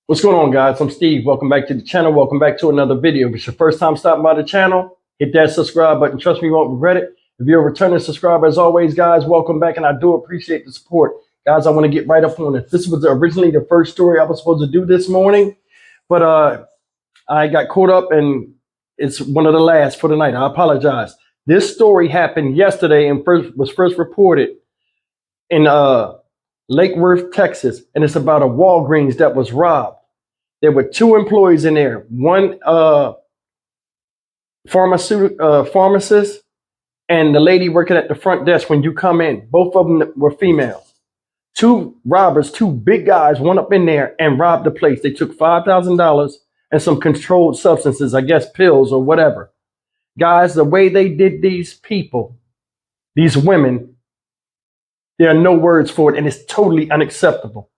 What's going on, guys? I'm Steve. Welcome back to the channel. Welcome back to another video. If it's your first time stopping by the channel, hit that subscribe button. Trust me, you won't regret it. If you're a returning subscriber, as always, guys, welcome back, and I do appreciate the support. Guys, I want to get right up on it. This was originally the first story I was supposed to do this morning, but I got caught up, and it's one of the last for the night. I apologize. This story happened yesterday and was first reported in Lake Worth, Texas, and it's about a Walgreens that was robbed. There were two employees in there, one pharmacist and the lady working at the front desk when you come in. Both of them were female. Two robbers, two big guys, went up in there and robbed the place. They took $5,000 and some controlled substances, I guess pills or whatever. Guys, the way they did these people, these women, there are no words for it, and it's totally unacceptable.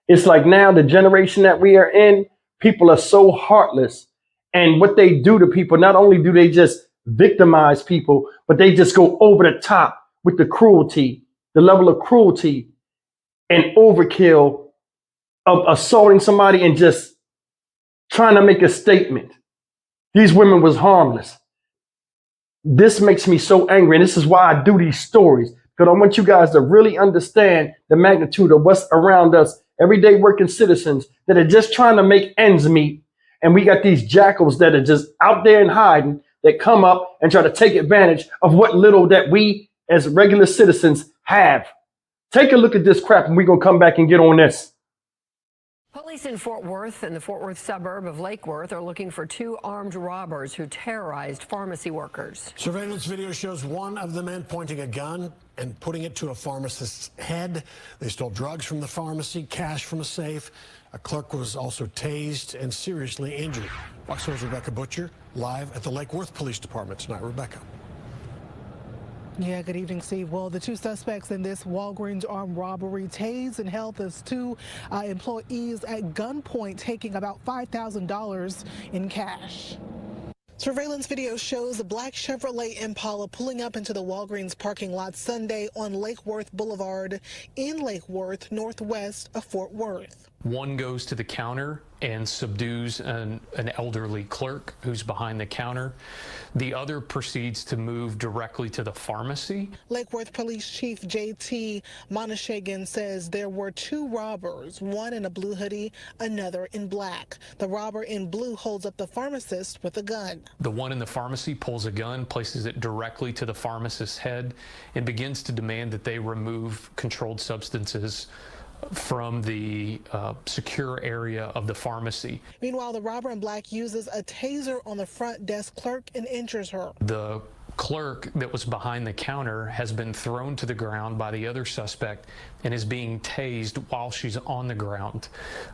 It's like now the generation that we are in, people are so heartless. And what they do to people, not only do they just victimize people, but they just go over the top with the cruelty, the level of cruelty and overkill of assaulting somebody and just trying to make a statement. These women was harmless. This makes me so angry. And this is why I do these stories, because I want you guys to really understand the magnitude of what's around us, everyday working citizens that are just trying to make ends meet. And we got these jackals that are just out there and hiding, that come up and try to take advantage of what little that we as regular citizens have. Take a look at this crap, and we're going to come back and get on this. Police in Fort Worth and the Fort Worth suburb of Lake Worth are looking for two armed robbers who terrorized pharmacy workers. Surveillance video shows one of the men pointing a gun and putting it to a pharmacist's head. They stole drugs from the pharmacy, cash from a safe. A clerk was also tased and seriously injured. Fox 4's Rebecca Butcher live at the Lake Worth Police Department tonight. Rebecca. Yeah, good evening, Steve. Well, the two suspects in this Walgreens armed robbery tased and held as two employees at gunpoint, taking about $5,000 in cash. Surveillance video shows a black Chevrolet Impala pulling up into the Walgreens parking lot Sunday on Lake Worth Boulevard in Lake Worth, northwest of Fort Worth. One goes to the counter and subdues an elderly clerk who's behind the counter. The other proceeds to move directly to the pharmacy. Lake Worth Police Chief J.T. Monashagan says there were two robbers, one in a blue hoodie, another in black. The robber in blue holds up the pharmacist with a gun. The one in the pharmacy pulls a gun, places it directly to the pharmacist's head, and begins to demand that they remove controlled substances from the secure area of the pharmacy. Meanwhile, the robber in black uses a taser on the front desk clerk and injures her. The clerk that was behind the counter has been thrown to the ground by the other suspect and is being tased while she's on the ground.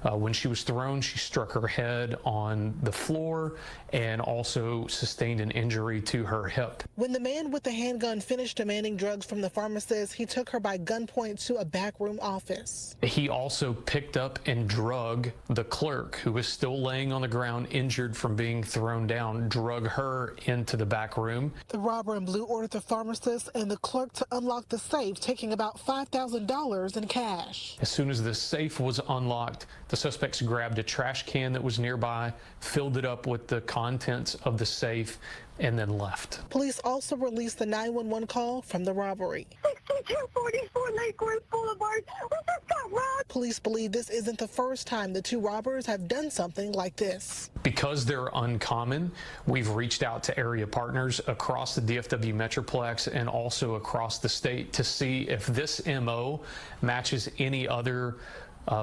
When she was thrown, she struck her head on the floor and also sustained an injury to her hip. When the man with the handgun finished demanding drugs from the pharmacist, he took her by gunpoint to a backroom office. He also picked up and drug the clerk, who was still laying on the ground injured from being thrown down, drug her into the back room. The robber in blue ordered the pharmacist and the clerk to unlock the safe, taking about $5,000 in cash. As soon as the safe was unlocked, the suspects grabbed a trash can that was nearby, filled it up with the contents of the safe, and then left. Police also released the 911 call from the robbery. 6244 Lake Worth Boulevard. We just got robbed. Police believe this isn't the first time the two robbers have done something like this. Because they're uncommon, we've reached out to area partners across the DFW Metroplex and also across the state to see if this MO matches any other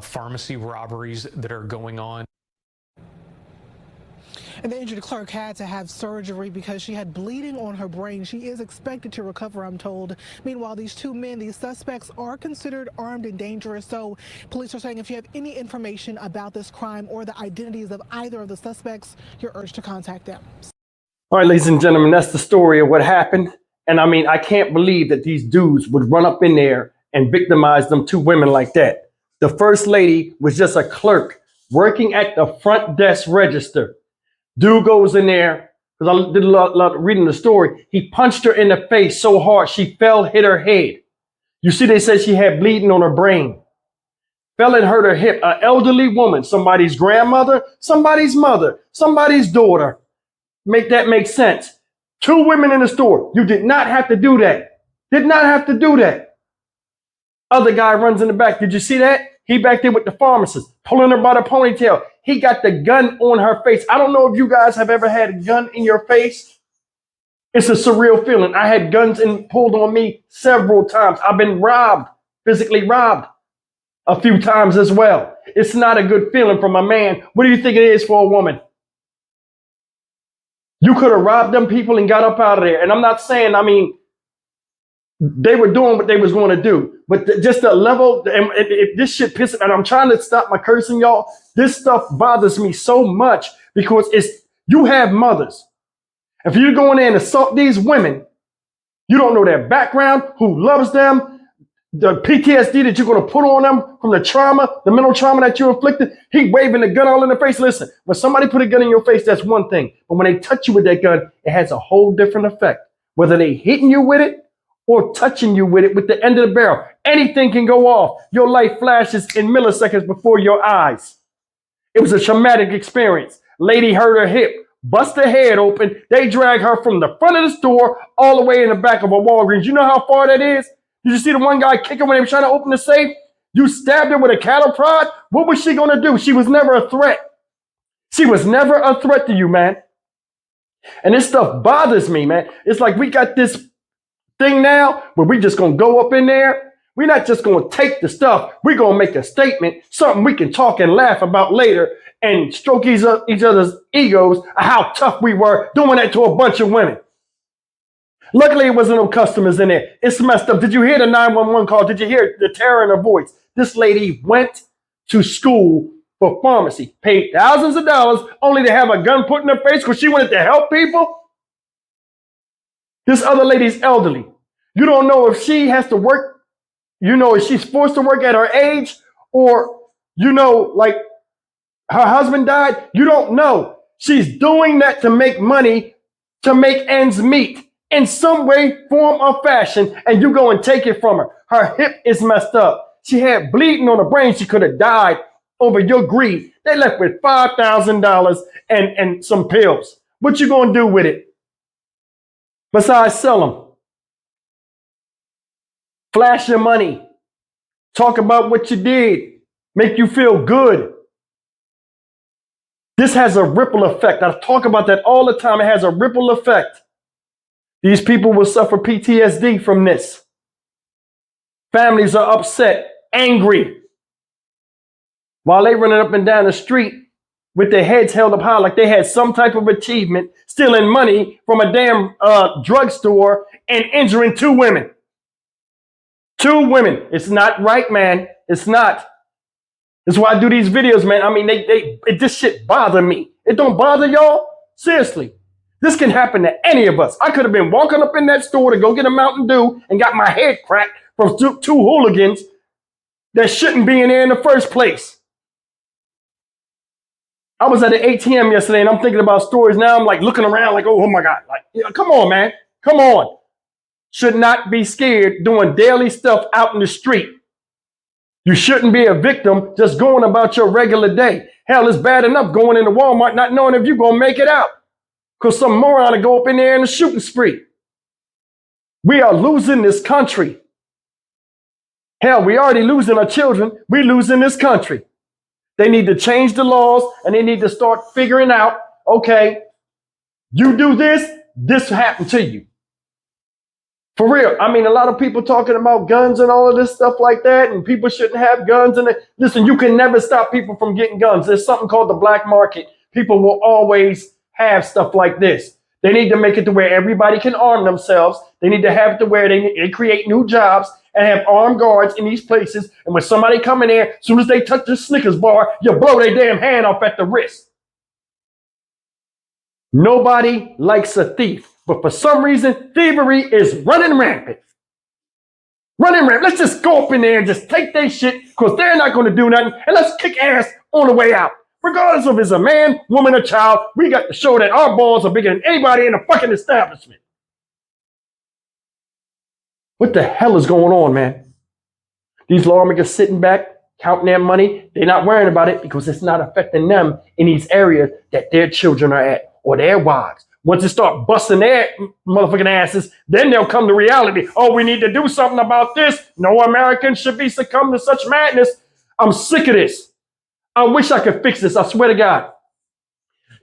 pharmacy robberies that are going on. And the injured clerk had to have surgery because she had bleeding on her brain. She is expected to recover, I'm told. Meanwhile, these two men, these suspects, are considered armed and dangerous. So police are saying if you have any information about this crime or the identities of either of the suspects, you're urged to contact them. All right, ladies and gentlemen, that's the story of what happened. And I mean, I can't believe that these dudes would run up in there and victimize them two women like that. The first lady was just a clerk working at the front desk register. Dude goes in there, because I did a lot of reading the story. He punched her in the face so hard she fell, hit her head. You see, they said she had bleeding on her brain. fell and hurt her hip. An elderly woman, somebody's grandmother, somebody's mother, somebody's daughter. Make that make sense. 2 women in the store. You did not have to do that. Did not have to do that. Other guy runs in the back. Did you see that? He back there with the pharmacist, pulling her by the ponytail. He got the gun on her face. I don't know if you guys have ever had a gun in your face. It's a surreal feeling. I had guns pulled on me several times. I've been robbed, physically robbed a few times as well. It's not a good feeling from a man. What do you think it is for a woman? You could have robbed them people and got up out of there. And I'm not saying, they were doing what they was going to do. But just the level, and this shit pisses, and I'm trying to stop my cursing, y'all. This stuff bothers me so much because you have mothers. If you go in there and assault these women, you don't know their background, who loves them, the PTSD that you're going to put on them from the trauma, the mental trauma that you inflicted. He waving the gun all in the face. Listen, when somebody put a gun in your face, that's one thing. But when they touch you with that gun, it has a whole different effect. Whether they hitting you with it or touching you with it with the end of the barrel, anything can go off. Your life flashes in milliseconds before your eyes. It was a traumatic experience. Lady hurt her hip, bust her head open. They drag her from the front of the store all the way in the back of a Walgreens. You know how far that is? Did you see the one guy kicking when they were trying to open the safe? You stabbed her with a cattle prod? What was she going to do? She was never a threat. She was never a threat to you, man. And this stuff bothers me, man. It's like we got this thing now where we just going to go up in there. We're not just going to take the stuff. We're going to make a statement, something we can talk and laugh about later and stroke each other's egos of how tough we were doing that to a bunch of women. Luckily, it wasn't no customers in there. It's messed up. Did you hear the 911 call? Did you hear the terror in her voice? This lady went to school for pharmacy, paid thousands of dollars only to have a gun put in her face because she wanted to help people. This other lady's elderly. You don't know if she has to work, if she's forced to work at her age, or, like her husband died. You don't know. She's doing that to make money, to make ends meet. In some way, form, or fashion, and you go and take it from her. Her hip is messed up. She had bleeding on her brain. She could have died over your greed. They left with $5,000 and some pills. What you gonna do with it? Besides sell them. Flash your money. Talk about what you did. Make you feel good. This has a ripple effect. I talk about that all the time. It has a ripple effect. These people will suffer PTSD from this. Families are upset, angry, while they running up and down the street with their heads held up high like they had some type of achievement, stealing money from a damn drugstore and injuring 2 women. 2 women. It's not right, man. It's not. That's why I do these videos, man. This shit bother me. It don't bother y'all? Seriously. This can happen to any of us. I could have been walking up in that store to go get a Mountain Dew and got my head cracked from two hooligans that shouldn't be in there in the first place. I was at an ATM yesterday and I'm thinking about stories. Now I'm like looking around like, oh my God. Like, come on, man. Come on. Should not be scared doing daily stuff out in the street. You shouldn't be a victim just going about your regular day. Hell, it's bad enough going into Walmart not knowing if you're going to make it out. Because some moron to go up in there in a shooting spree. We are losing this country. Hell, we already losing our children. We're losing this country. They need to change the laws and they need to start figuring out, okay, you do this, this will happen to you. For real. A lot of people talking about guns and all of this stuff like that, and people shouldn't have guns. Listen, you can never stop people from getting guns. There's something called the black market. People will always have stuff like this. They need to make it to where everybody can arm themselves. They need to have it to where they create new jobs and have armed guards in these places. And when somebody come in there, as soon as they touch the Snickers bar, you blow their damn hand off at the wrist. Nobody likes a thief, but for some reason, thievery is running rampant. Running rampant. Let's just go up in there and just take their shit because they're not going to do nothing. And let's kick ass on the way out. Regardless of if it's a man, woman, or child, we got to show that our balls are bigger than anybody in the fucking establishment. What the hell is going on, man? These lawmakers sitting back, counting their money. They're not worrying about it because it's not affecting them in these areas that their children are at or their wives. Once they start busting their motherfucking asses, then they'll come to reality. Oh, we need to do something about this. No American should be succumb to such madness. I'm sick of this. I wish I could fix this. I swear to God.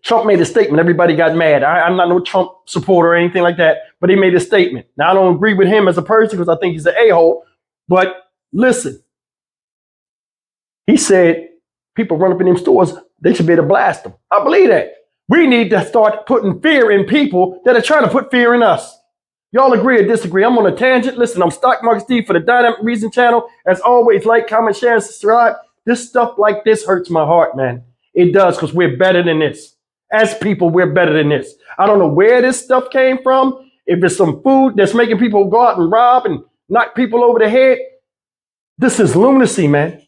Trump made a statement. Everybody got mad. I'm not no Trump supporter or anything like that, but he made a statement. Now, I don't agree with him as a person because I think he's an a-hole. But listen, he said people run up in them stores, they should be able to blast them. I believe that. We need to start putting fear in people that are trying to put fear in us. Y'all agree or disagree? I'm on a tangent. Listen, I'm Stock Market Steve for the Dynamic Reason channel. As always, like, comment, share, and subscribe. This stuff like this hurts my heart, man. It does, because we're better than this. As people, we're better than this. I don't know where this stuff came from. If it's some food that's making people go out and rob and knock people over the head, this is lunacy, man.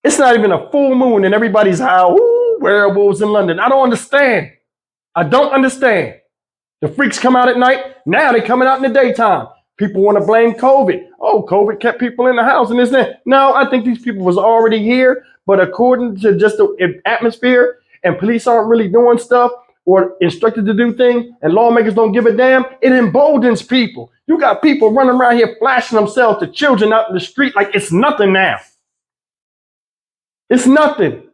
It's not even a full moon and everybody's how, ooh, werewolves in London. I don't understand. I don't understand. The freaks come out at night. Now they're coming out in the daytime. People want to blame COVID. Oh, COVID kept people in the house and this and that. No, I think these people was already here. But according to just the atmosphere, and police aren't really doing stuff or instructed to do things, and lawmakers don't give a damn, it emboldens people. You got people running around here flashing themselves to children out in the street like it's nothing now. It's nothing.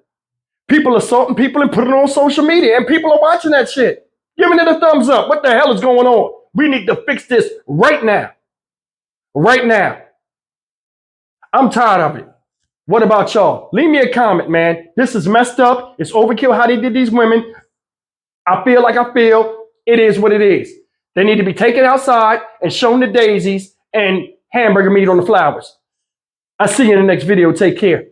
People assaulting people and putting it on social media, and people are watching that shit, giving it a thumbs up. What the hell is going on? We need to fix this right now. Right now. I'm tired of it. What about y'all? Leave me a comment, man. This is messed up. It's overkill how they did these women. I feel like I feel. It is what it is. They need to be taken outside and shown the daisies and hamburger meat on the flowers. I'll see you in the next video. Take care.